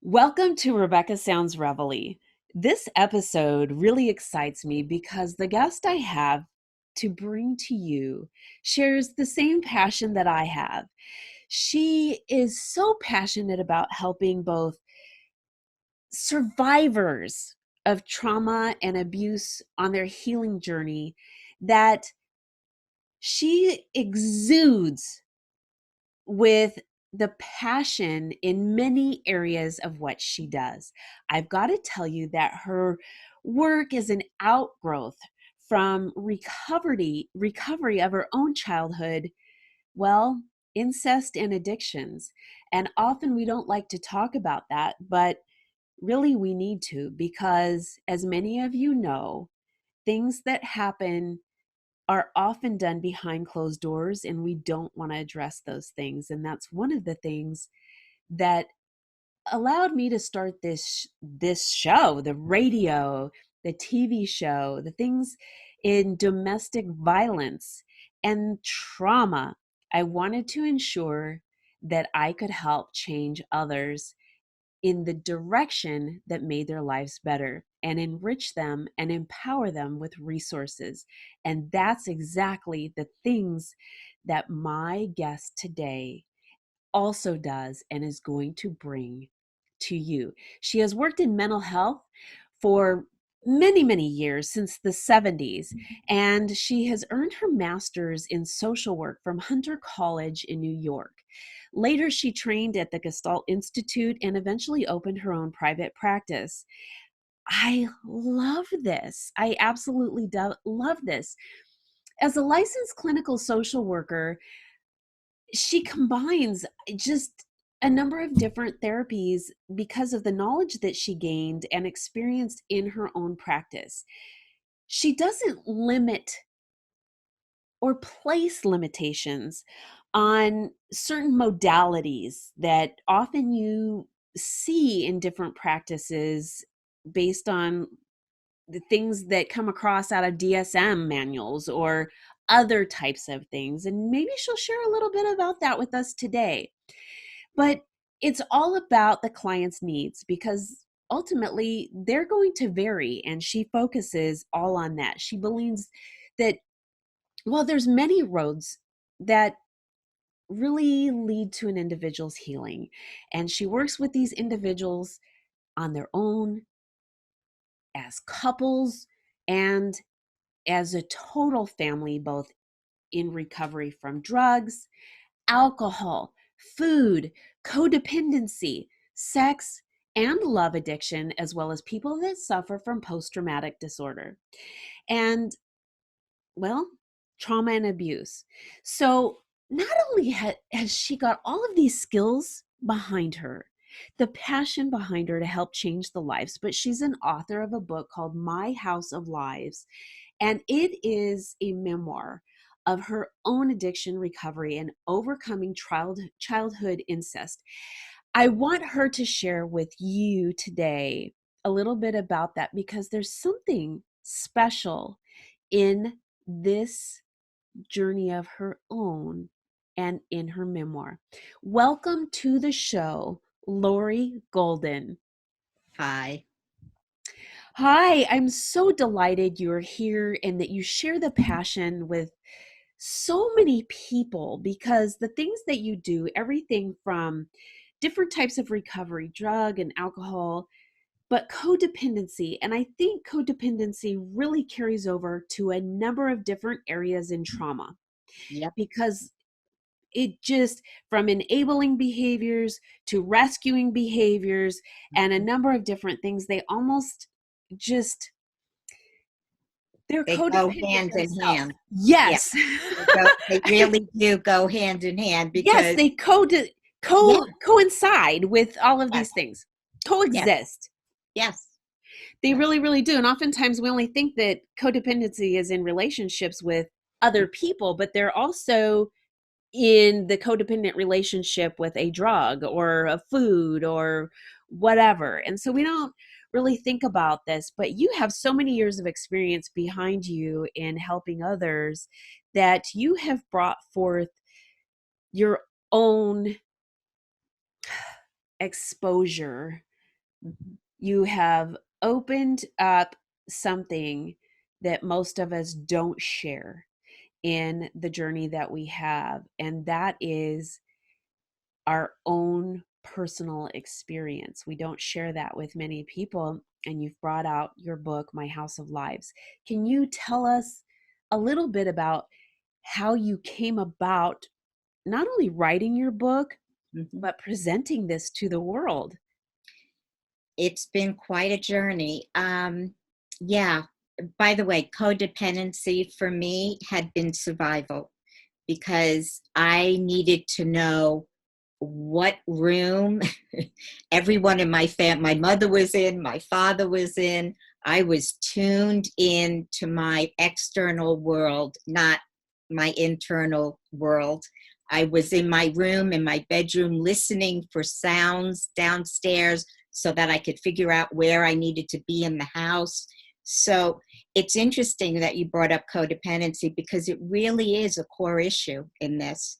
Welcome to Rebecca Sounds Reveille. This episode really excites me because the guest I have to bring to you shares the same passion that I have. She is so passionate about helping both survivors of trauma and abuse on their healing journey that she exudes with the passion in many areas of what she does. I've got to tell you that her work is an outgrowth from recovery of her own childhood, well, incest and addictions. And often we don't like to talk about that, but really we need to, because as many of you know, things that happen are often done behind closed doors, and we don't want to address those things. And that's one of the things that allowed me to start this show, the radio, the TV show, the things in domestic violence and trauma. I wanted to ensure that I could help change others in the direction that made their lives better and enrich them and empower them with resources. And that's exactly the things that my guest today also does and is going to bring to you. She has worked in mental health for many, many years, since the 70s, and she has earned her master's in social work from Hunter College in New York. Later, she trained at the Gestalt Institute and eventually opened her own private practice. I love this. I absolutely love this. As a licensed clinical social worker, she combines just a number of different therapies because of the knowledge that she gained and experienced in her own practice. She doesn't limit or place limitations on certain modalities that often you see in different practices based on the things that come across out of DSM manuals or other types of things. And maybe she'll share a little bit about that with us today. But it's all about the client's needs, because ultimately they're going to vary, and she focuses all on that. She believes that, well, there's many roads that really lead to an individual's healing, and she works with these individuals on their own, as couples, and as a total family, both in recovery from drugs, alcohol, food, codependency, sex, and love addiction, as well as people that suffer from post-traumatic disorder. And, well, trauma and abuse. So not only has she got all of these skills behind her, the passion behind her to help change the lives, but she's an author of a book called My House of Lives. And it is a memoir of her own addiction recovery and overcoming childhood incest. I want her to share with you today a little bit about that, because there's something special in this journey of her own and in her memoir. Welcome to the show, Lori Golden. Hi. Hi, I'm so delighted you're here and that you share the passion with so many people, because the things that you do, everything from different types of recovery, drug and alcohol, but codependency. And I think codependency really carries over to a number of different areas in trauma. Yep. Because it just, from enabling behaviors to rescuing behaviors and a number of different things, they almost just, they're They go codependent hand in themselves. hand. Yes. They really do go hand in hand because Yes, they coincide with all of these things, coexist. Yes. They really, really do. And oftentimes we only think that codependency is in relationships with other people, but they're also in the codependent relationship with a drug or a food or whatever. And so we don't really think about this, but you have so many years of experience behind you in helping others that you have brought forth your own exposure. Mhm. You have opened up something that most of us don't share in the journey that we have, and that is our own personal experience. We don't share that with many people, and you've brought out your book, My House of Lives. Can you tell us a little bit about how you came about not only writing your book, Mhm. but presenting this to the world? It's been quite a journey. Yeah. By the way, codependency for me had been survival because I needed to know what room everyone in my mother was in, my father was in. I was tuned in to my external world, not my internal world. I was in my room, in my bedroom, listening for sounds downstairs so that I could figure out where I needed to be in the house. So it's interesting that you brought up codependency because it really is a core issue in this.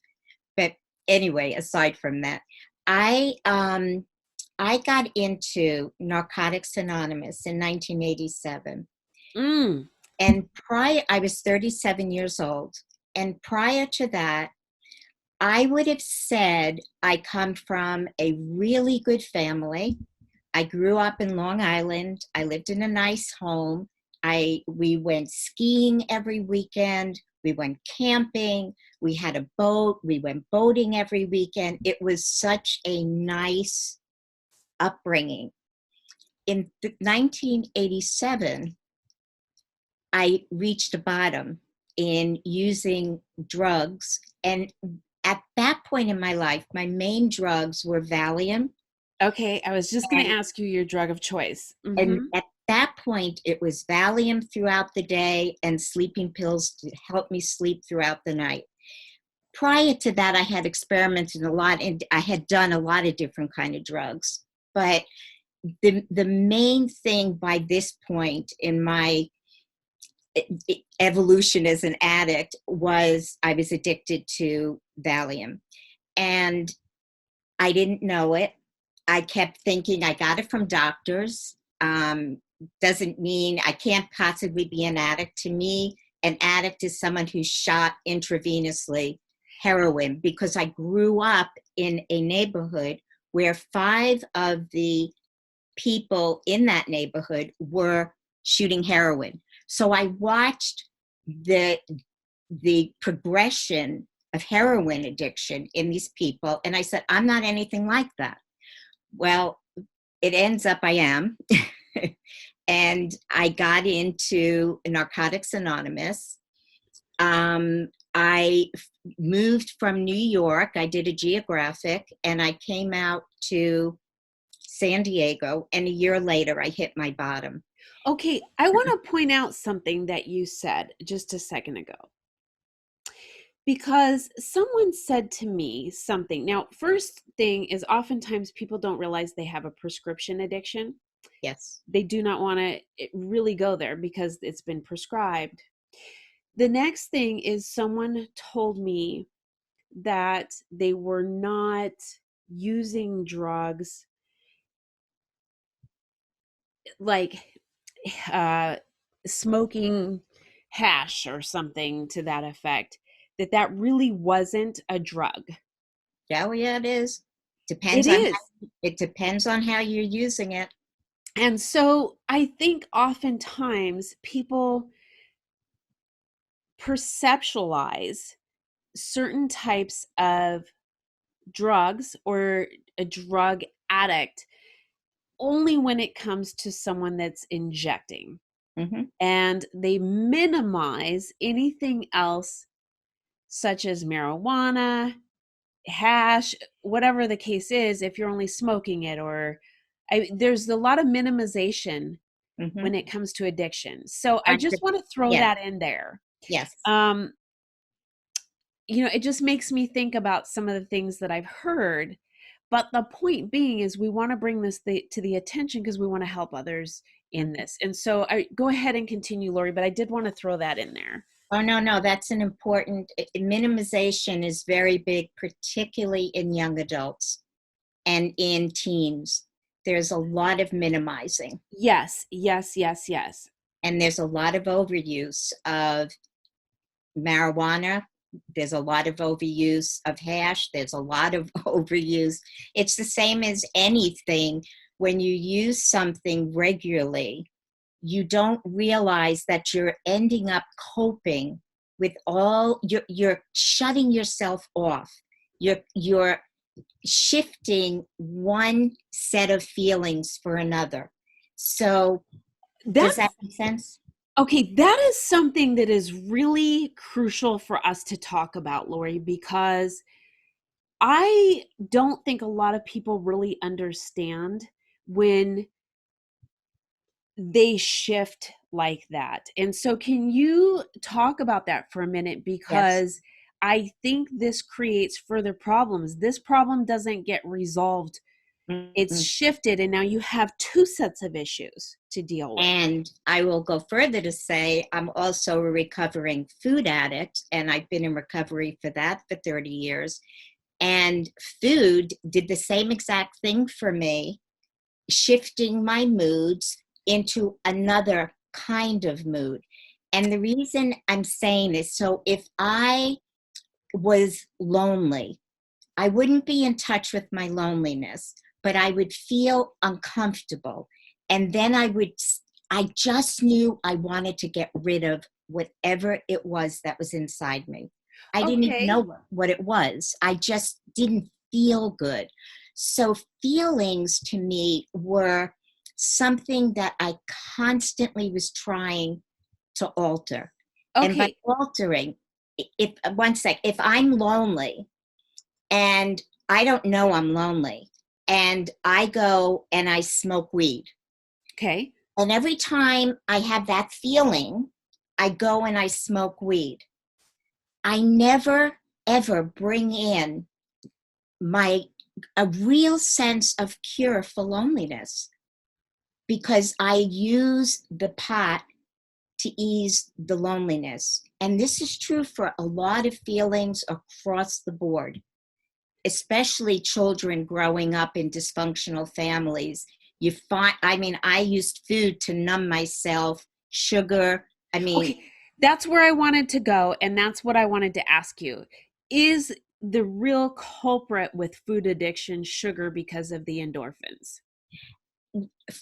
But anyway, aside from that, I um, I got into Narcotics Anonymous in 1987, Mm, and I was 37 years old, and prior to that, I would have said I come from a really good family. I grew up in Long Island. I lived in a nice home. We went skiing every weekend. We went camping. We had a boat. We went boating every weekend. It was such a nice upbringing. In 1987, I reached a bottom in using drugs. And at that point in my life, my main drugs were Valium. okay, I was just going to ask you your drug of choice. And Hmm. at that point, it was Valium throughout the day and sleeping pills to help me sleep throughout the night. Prior to that, I had experimented a lot and I had done a lot of different kind of drugs. But the main thing by this point in my evolution as an addict was I was addicted to Valium. And I didn't know it. I kept thinking I got it from doctors. Doesn't mean I can't possibly be an addict. To me, an addict is someone who's shot intravenously heroin because I grew up in a neighborhood where 5 of the people in that neighborhood were shooting heroin. So I watched the the progression of heroin addiction in these people. And I said, I'm not anything like that. Well, it ends up I am. And I got into Narcotics Anonymous. I moved from New York. I did a geographic and I came out to San Diego. And a year later, I hit my bottom. Okay, I want to point out something that you said just a second ago, because someone said to me something. Now, first thing is oftentimes people don't realize they have a prescription addiction. Yes. They do not want to really go there because it's been prescribed. The next thing is someone told me that they were not using drugs like uh, smoking hash or something to that effect, that really wasn't a drug. Yeah, well, yeah, it is. It Depends on is. how, it depends on how you're using it. And so I think oftentimes people perceptualize certain types of drugs or a drug addict only when it comes to someone that's injecting. Hmm. And they minimize anything else, such as marijuana, hash, whatever the case is, if you're only smoking it, or there's a lot of minimization Hmm. when it comes to addiction. So I Hundred. just want to throw Yes. that in there. Yes. Um, it just makes me think about some of the things that I've heard. But the point being is we want to bring this to the attention because we want to help others in Mhm. this. And so I go ahead and continue, Lori, but I did want to throw that in there. Oh, no, no, that's an important minimization is very big, particularly in young adults and in teens. There's a lot of minimizing, Yes, yes, yes, yes. and there's a lot of overuse of marijuana. There's a lot of overuse of hash. There's a lot of overuse. It's the same as anything. When you use something regularly, you don't realize that you're ending up coping with all you're shutting yourself off. You're shifting one set of feelings for another. So does that That's make sense? okay. That is something that is really crucial for us to talk about, Lori, because I don't think a lot of people really understand when they shift like that. And so, can you talk about that for a minute? Yes. Because I think this creates further problems. This problem doesn't get resolved, it's Mm-mm. shifted, and now you have two sets of issues to deal with. And I will go further to say I'm also a recovering food addict, and I've been in recovery for that for 30 years. And food did the same exact thing for me, shifting my moods into another kind of mood. And the reason I'm saying this, so if I was lonely, I wouldn't be in touch with my loneliness, but I would feel uncomfortable. And then I just knew I wanted to get rid of whatever it was that was inside me. I didn't even Okay. know what it was. I just didn't feel good. So feelings to me were something that I constantly was trying to alter. And by Okay. altering, if one sec, if I'm lonely, and I don't know I'm lonely, and I go and I smoke weed. Okay. And every time I have that feeling, I go and I smoke weed. I never ever bring in my a real sense of cure for loneliness because I use the pot to ease the loneliness. And this is true for a lot of feelings across the board, especially children growing up in dysfunctional families. You find, I mean, I used food to numb myself, sugar. I mean, Okay. That's where I wanted to go. And that's what I wanted to ask you. Is the real culprit with food addiction sugar because of the endorphins?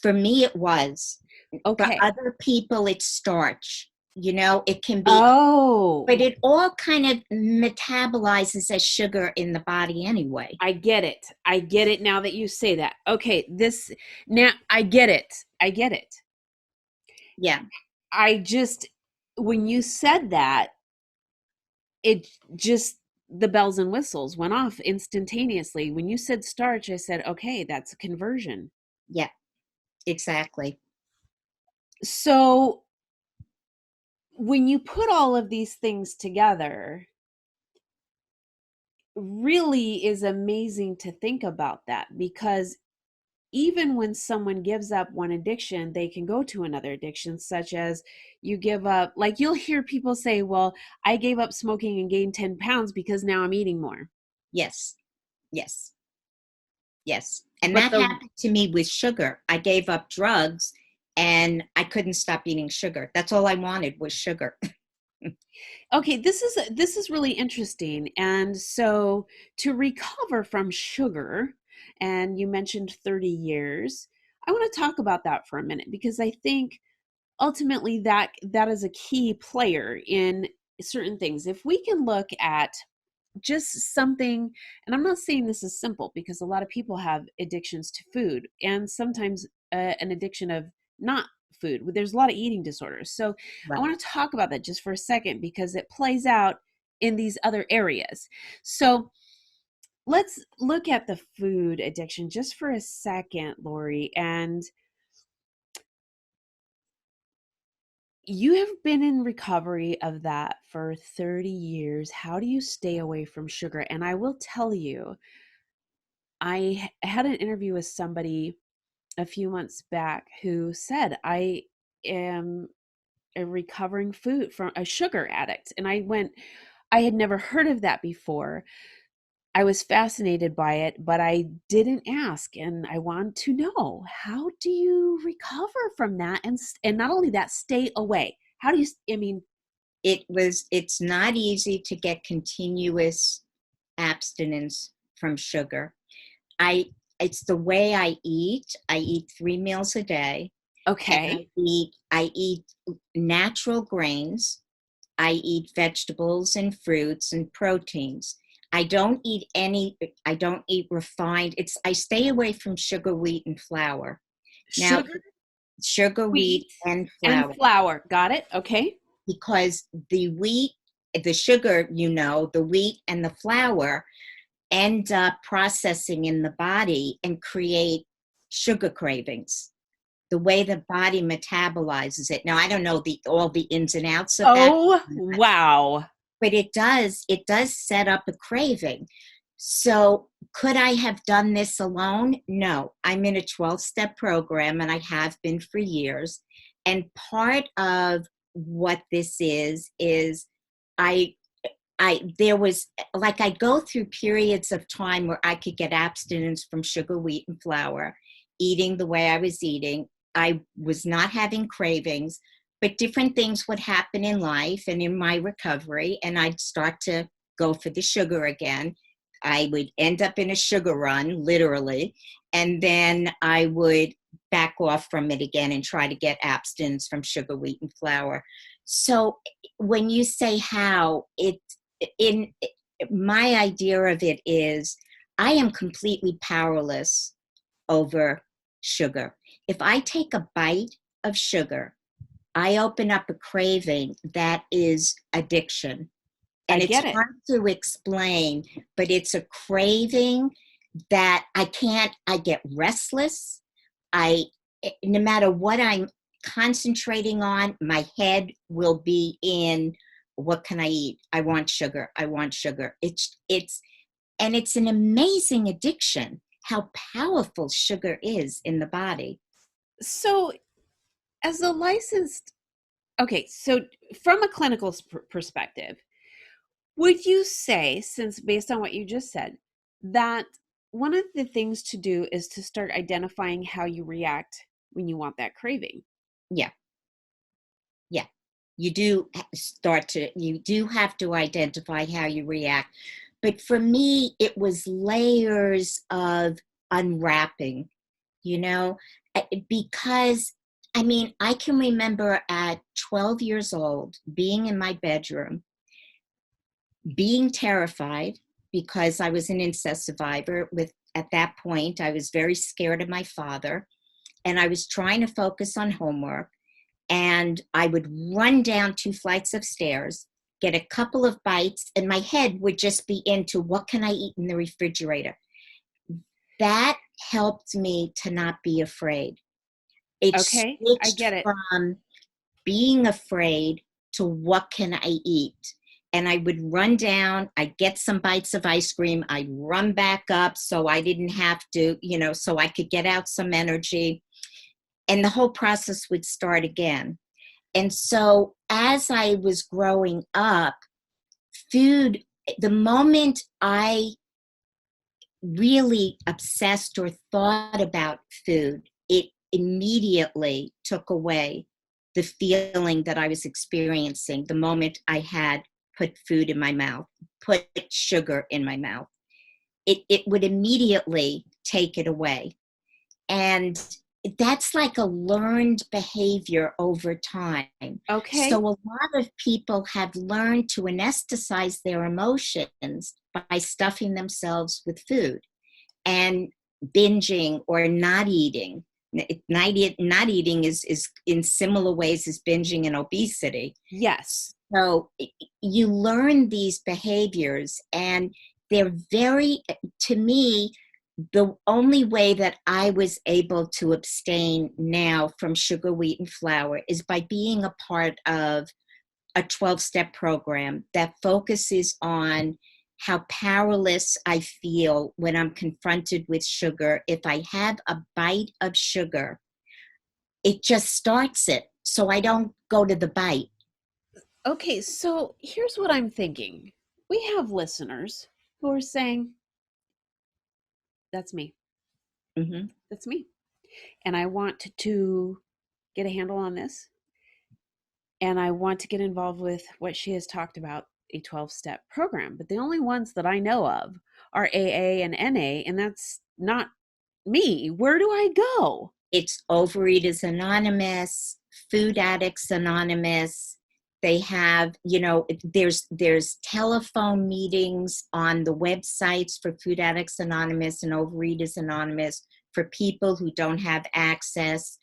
for me, it was. For Okay. other people, it's starch. You know, it can be, Oh, but it all kind of metabolizes as sugar in the body anyway. I get it. I get it now that you say that. Okay, this now I get it. I get it. Yeah, I just when you said that, it just the bells and whistles went off instantaneously. When you said starch, I said, "Okay, that's a conversion." yeah, exactly. So, when you put all of these things together, really is amazing to think about that because even when someone gives up one addiction, they can go to another addiction, such as you give up, like you'll hear people say, well, I gave up smoking and gained 10 pounds because now I'm eating more. Yes, yes, yes. And But that the happened to me with sugar. I gave up drugs and I couldn't stop eating sugar. That's all I wanted was sugar. okay, this is really interesting. And so to recover from sugar, and you mentioned 30 years, I want to talk about that for a minute because I think ultimately that is a key player in certain things. If we can look at just something, and I'm not saying this is simple because a lot of people have addictions to food and sometimes an addiction of not food. There's a lot of eating disorders. So I Right. want to talk about that just for a second because it plays out in these other areas. So let's look at the food addiction just for a second, Lori. And you have been in recovery of that for 30 years. How do you stay away from sugar? And I will tell you, had an interview with somebody a few months back who said, I am a recovering food from a sugar addict. And I had never heard of that before. I was fascinated by it, but I didn't ask. And I want to know, how do you recover from that? And not only that, stay away. How do you, I mean, It's not easy to get continuous abstinence from sugar. It's the way I eat. I eat 3 meals a day, and okay, I eat natural grains. I eat vegetables and fruits and proteins. I don't eat refined. I stay away from sugar, wheat, and flour. Now, sugar, sugar, wheat, wheat, and and flour, flour. Got it? Okay. because the sugar, the wheat and the flour end up processing in the body and create sugar cravings. The way the body metabolizes it. Now, I don't know all the ins and outs of that, Oh, wow. but it does set up a craving. So could I have done this alone? No. I'm in a 12-step program, and I have been for years. And part of what this is I there was, like, I go through periods of time where I could get abstinence from sugar, wheat, and flour, eating the way I was eating. I was not having cravings, but different things would happen in life and in my recovery, and I'd start to go for the sugar again. I would end up in a sugar run, literally, and then I would back off from it again and try to get abstinence from sugar, wheat, and flour. So when you say how, in my idea of it is, I am completely powerless over sugar. If I take a bite of sugar, I open up a craving that is addiction. I And it's get it. hard to explain, but it's a craving that I get restless. No matter what I'm concentrating on, my head will be in, what can I eat? I want sugar. I want sugar. And it's an amazing addiction, how powerful sugar is in the body. So, as a licensed, okay, so from a clinical perspective, would you say, since based on what you just said, that one of the things to do is to start identifying how you react when you want that craving? Yeah, yeah. You do have to identify how you react. But for me, it was layers of unwrapping, you know, because I mean, I can remember at 12 years old being in my bedroom, being terrified because I was an incest survivor. At that point, I was very scared of my father, and I was trying to focus on homework. And I would run down 2 flights of stairs, get a couple of bites, and my head would just be into, what can I eat in the refrigerator? That helped me to not be afraid. It Okay, I switched get it. from being afraid to, what can I eat? And I would run down, I'd get some bites of ice cream, I'd run back up so I didn't have to, so I could get out some energy. And the whole process would start again. And so as I was growing up, food, the moment I really obsessed or thought about food, it immediately took away the feeling that I was experiencing the moment I had put food in my mouth, put sugar in my mouth. It would immediately take it away. And that's like a learned behavior over time. So Okay. a lot of people have learned to anesthetize their emotions by stuffing themselves with food and binging or not eating. Not eating is in similar ways as binging and obesity. Yes. So you learn these behaviors, and they're very, to me, the only way that I was able to abstain now from sugar, wheat, and flour is by being a part of a 12-step program that focuses on how powerless I feel when I'm confronted with sugar. If I have a bite of sugar, it just starts it. So I don't go to the bite. Okay, so here's what I'm thinking. We have listeners who are saying, that's me. Mm-hmm. That's me. And I want to get a handle on this. And I want to get involved with what she has talked about, a 12-step program. But the only ones that I know of are AA and NA, and that's not me. Where do I go? It's Overeaters Anonymous, Food Addicts Anonymous. They have, there's telephone meetings on the websites for Food Addicts Anonymous and Overeaters Anonymous for people who don't have access.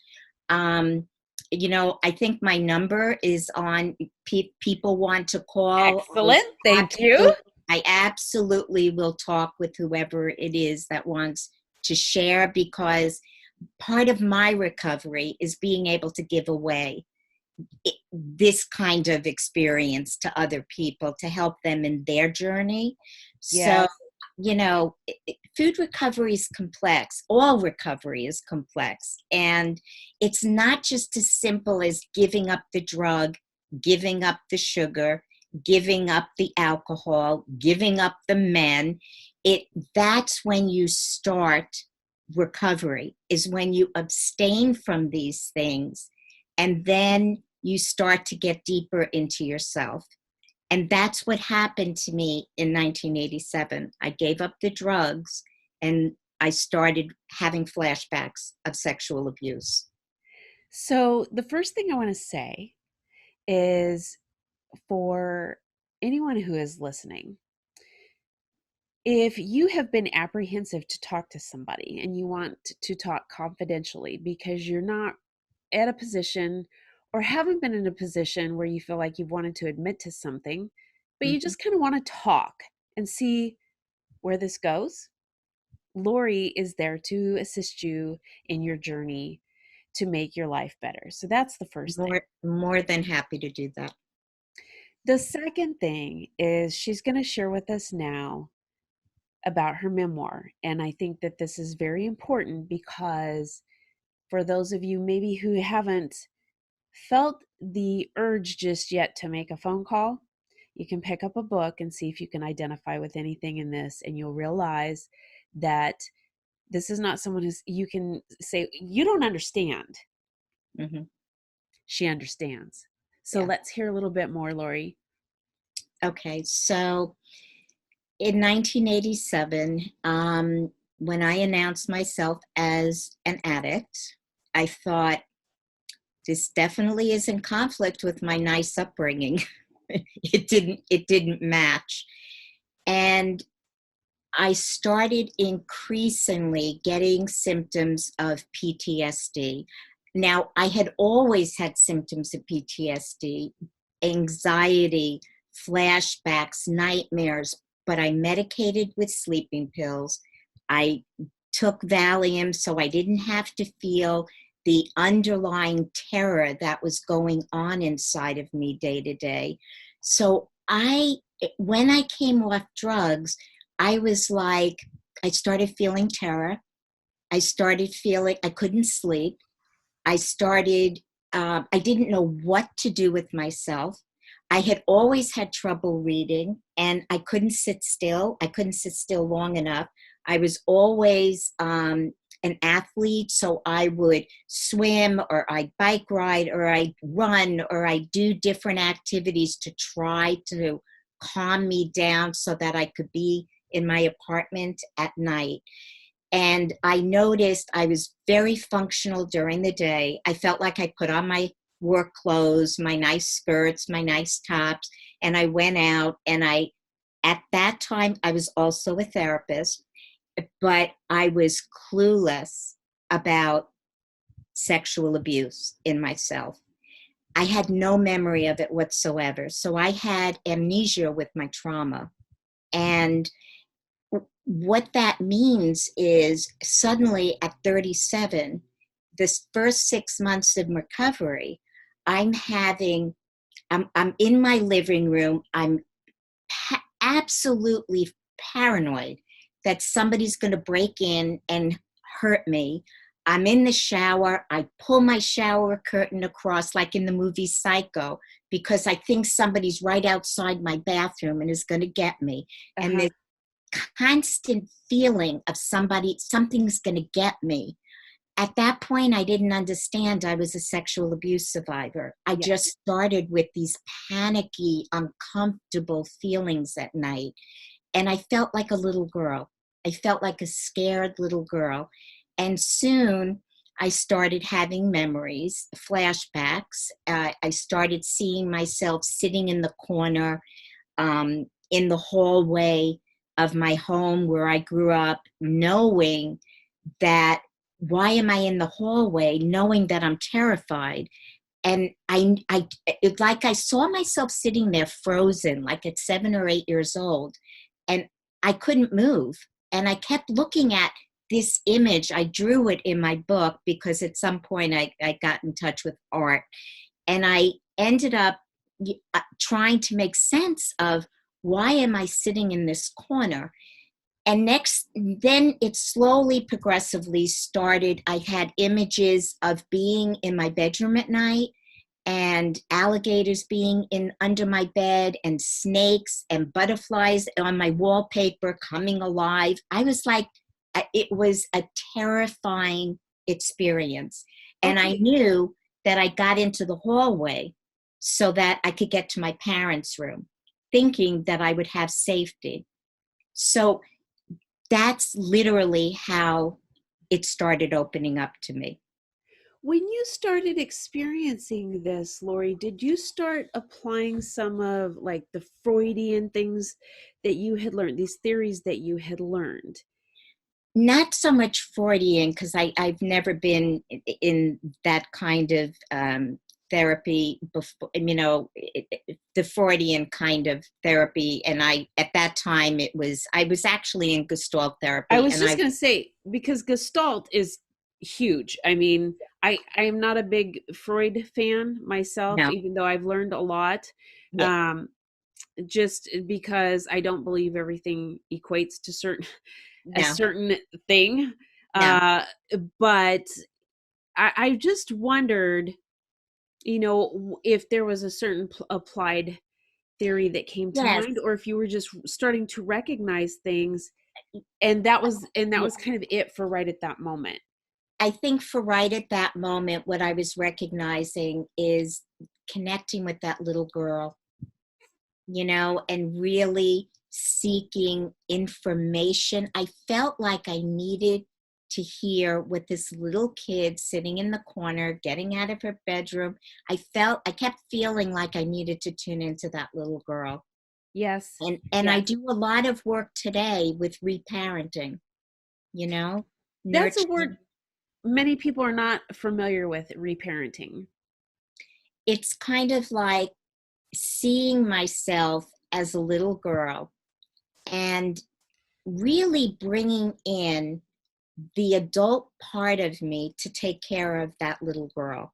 I think my number is on. People want to call. Excellent. Thank you. I absolutely will talk with whoever it is that wants to share, because part of my recovery is being able to give away this kind of experience to other people to help them in their journey. So, Yes. food recovery is complex. All recovery is complex. And it's not just as simple as giving up the drug, giving up the sugar, giving up the alcohol, giving up the men. That's when you start recovery, is when you abstain from these things, and then you start to get deeper into yourself. And that's what happened to me in 1987. I gave up the drugs and I started having flashbacks of sexual abuse. So the first thing I want to say is, for anyone who is listening, if you have been apprehensive to talk to somebody and you want to talk confidentially because you're not at a position or haven't been in a position where you feel like you've wanted to admit to something, but you Mm-hmm. just kind of want to talk and see where this goes, Lori is there to assist you in your journey to make your life better. So that's the first thing. More than happy to do that. The second thing is she's going to share with us now about her memoir. And I think that this is very important because for those of you maybe who haven't felt the urge just yet to make a phone call, you can pick up a book and see if you can identify with anything in this, and you'll realize that this is not someone who's, you can say, you don't understand. Mm-hmm. She understands. So Yeah. let's hear a little bit more, Lori. Okay. So in 1987, when I announced myself as an addict, I thought, this definitely is in conflict with my nice upbringing. It didn't match. And I started increasingly getting symptoms of PTSD. Now, I had always had symptoms of PTSD, anxiety, flashbacks, nightmares, but I medicated with sleeping pills. I took Valium so I didn't have to feel the underlying terror that was going on inside of me day to day. So when I came off drugs, I was like, I started feeling terror. I started feeling I couldn't sleep. I didn't know what to do with myself. I had always had trouble reading and I couldn't sit still. I couldn't sit still long enough. I was always an athlete, so I would swim or I'd bike ride or I'd run or I'd do different activities to try to calm me down so that I could be in my apartment at night. And I noticed I was very functional during the day. I felt like I put on my work clothes, my nice skirts, my nice tops, and I went out. And at that time, I was also a therapist, but I was clueless about sexual abuse in myself. I had no memory of it whatsoever. So I had amnesia with my trauma. And what that means is suddenly at 37, this first 6 months of recovery, I'm in my living room. I'm absolutely paranoid that somebody's going to break in and hurt me. I'm in the shower. I pull my shower curtain across, like in the movie Psycho, because I think somebody's right outside my bathroom and is going to get me. And Uh-huh. this constant feeling of something's going to get me. At that point, I didn't understand I was a sexual abuse survivor. I Yeah. just started with these panicky, uncomfortable feelings at night. And I felt like a little girl. I felt like a scared little girl. And soon I started having memories, flashbacks. I started seeing myself sitting in the corner in the hallway of my home where I grew up, knowing that why am I in the hallway, knowing that I'm terrified. And it's like I saw myself sitting there frozen, like at 7 or 8 years old, and I couldn't move. And I kept looking at this image. I drew it in my book because at some point I got in touch with art. And I ended up trying to make sense of why am I sitting in this corner? And then it slowly, progressively started. I had images of being in my bedroom at night and alligators being in under my bed and snakes and butterflies on my wallpaper coming alive. I was like, it was a terrifying experience. And I Okay. knew that I got into the hallway so that I could get to my parents' room, thinking that I would have safety. So that's literally how it started opening up to me. When you started experiencing this, Lori, did you start applying some of like the Freudian things that you had learned, these theories that you had learned? Not so much Freudian, because I've never been in that kind of therapy before, the Freudian kind of therapy. And at that time, I was actually in Gestalt I therapy. was And just going to say, because Gestalt is huge. I mean, I am not a big Freud fan myself, no, even though I've learned a lot. yeah, Um, just because I don't believe everything equates to a no, certain thing. no. Uh, but I just wondered, if there was a certain applied theory that came to Yes. mind, or if you were just starting to recognize things, and that Yeah. was kind of it for right at that moment. I think for right at that moment, what I was recognizing is connecting with that little girl, and really seeking information. I felt like I needed to hear what this little kid sitting in the corner, getting out of her bedroom. I kept feeling like I needed to tune into that little girl. Yes, And I yes, do a lot of work today with reparenting, you know, that's a word nurturing. many people are not familiar with, reparenting. It's kind of like seeing myself as a little girl and really bringing in the adult part of me to take care of that little girl.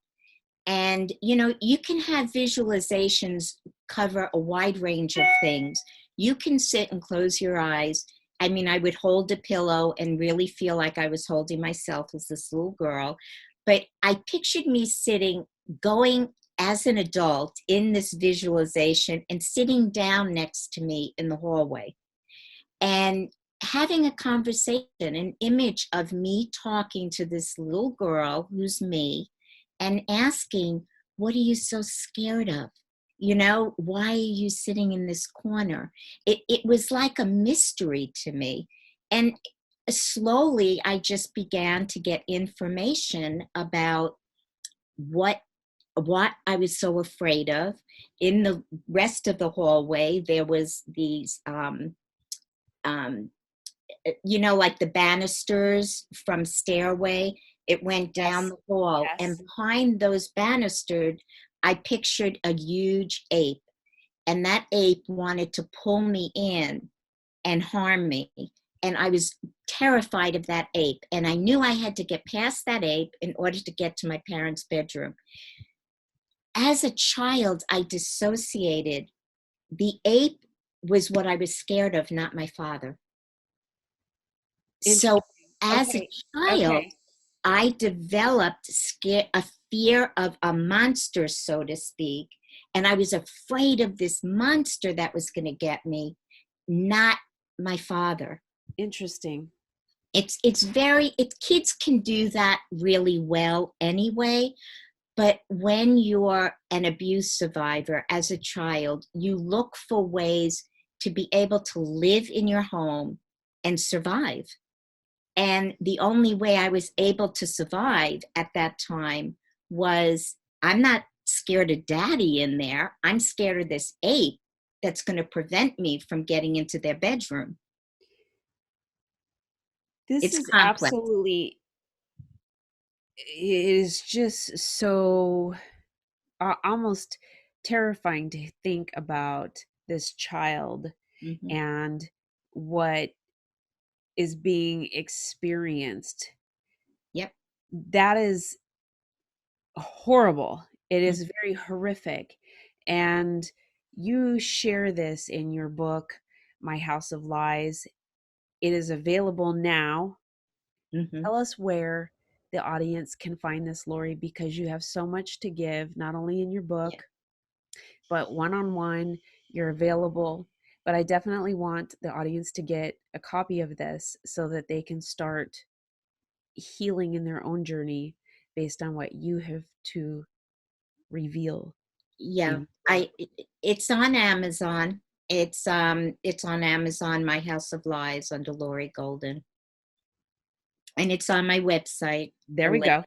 And, you can have visualizations cover a wide range of things. You can sit and close your eyes. I mean, I would hold a pillow and really feel like I was holding myself as this little girl. But I pictured me sitting, going as an adult in this visualization and sitting down next to me in the hallway and having a conversation, an image of me talking to this little girl who's me and asking, what are you so scared of? Why are you sitting in this corner? It was like a mystery to me. And slowly, I just began to get information about what what I was so afraid of. In the rest of the hallway, there was these um, like the banisters from Stairway. It went down Yes, the hall, and yes. behind those banisters, I pictured a huge ape, and that ape wanted to pull me in and harm me. And I was terrified of that ape, and I knew I had to get past that ape in order to get to my parents' bedroom. As a child, I dissociated. The ape was what I was scared of, not my father. So Interesting. as a Okay. child, Okay. I developed a fear of a monster, so to speak. And I was afraid of this monster that was going to get me, not my father. Interesting. It's very, kids can do that really well anyway. But when you're an abuse survivor as a child, you look for ways to be able to live in your home and survive. And the only way I was able to survive at that time was, I'm not scared of daddy in there. I'm scared of this ape that's going to prevent me from getting into their bedroom. This It's is complex. absolutely, it is just so almost terrifying to think about this child Hmm. and what is being experienced. Yep. That is horrible. It Mm. is very horrific. And you share this in your book, My House of Lies. It is available now. Hmm. Tell us where the audience can find this, Lori, because you have so much to give, not only in your Yeah. book, but one on one. You're available. But I definitely want the audience to get a copy of this so that they can start healing in their own journey based on what you have to reveal Yeah. in your book. It's on Amazon. It's on Amazon, My House of Lies, under Lori Golden. And it's on my website. There The we link, go.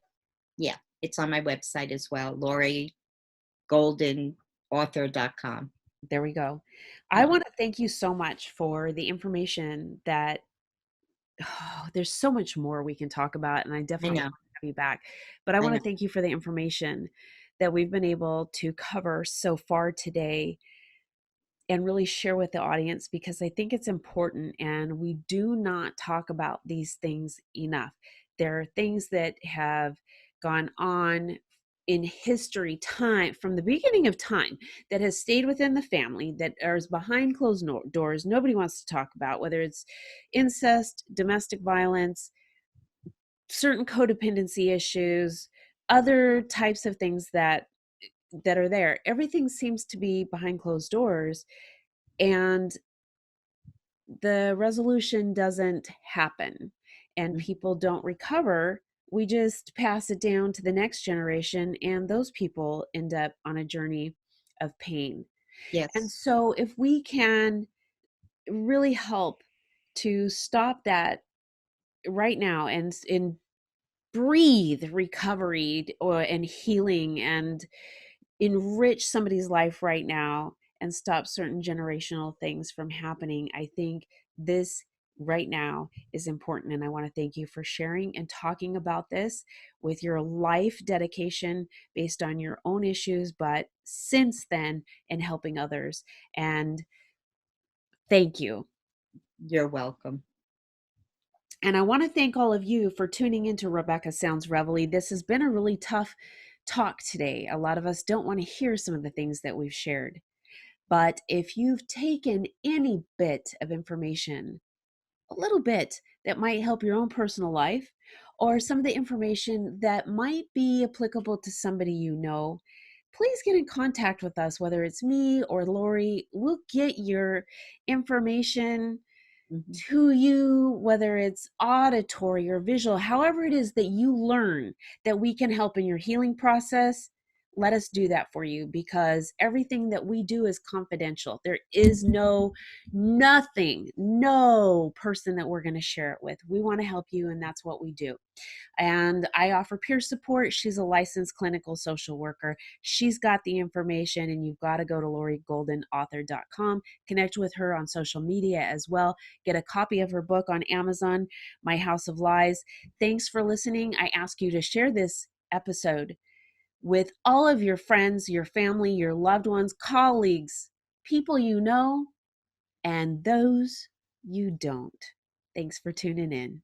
yeah, it's on my website as well, LoriGoldenAuthor.com. There we go. I Yeah, want to thank you so much for the information that, oh, there's so much more we can talk about, and I I definitely know. want to have you back. But I I want know. to thank you for the information that we've been able to cover so far today and really share with the audience, because I think it's important and we do not talk about these things enough. There are things that have gone on in history, time from the beginning of time, that has stayed within the family, that is behind closed doors, nobody wants to talk about, whether it's incest, domestic violence, certain codependency issues, other types of things that are there. Everything seems to be behind closed doors, and the resolution doesn't happen and Mm. people don't recover. We just pass it down to the next generation, and those people end up on a journey of pain. And Yes. so if we can really help to stop that right now, and breathe recovery or and healing, and enrich somebody's life right now, and stop certain generational things from happening, I think this right now is important. And I want to thank you for sharing and talking about this with your life dedication based on your own issues, but since then, in helping others. And thank you. You're welcome. And I want to thank all of you for tuning into Rebecca Sounds Reveille. This has been a really tough talk today. A lot of us don't want to hear some of the things that we've shared. But if you've taken any bit of information, a little bit that might help your own personal life, or some of the information that might be applicable to somebody you know, please get in contact with us, whether it's me or Lori. We'll get your information Hmm. to you, whether it's auditory or visual, however it is that you learn that we can help in your healing process. Let us do that for you, because everything that we do is confidential. There is nothing, no person that we're going to share it with. We want to help you, and that's what we do. And I offer peer support. She's a licensed clinical social worker. She's got the information, and you've got to go to LoriGoldenAuthor.com. Connect with her on social media as well. Get a copy of her book on Amazon, My House of Lies. Thanks for listening. I ask you to share this episode with all of your friends, your family, your loved ones, colleagues, people you know, and those you don't. Thanks for tuning in.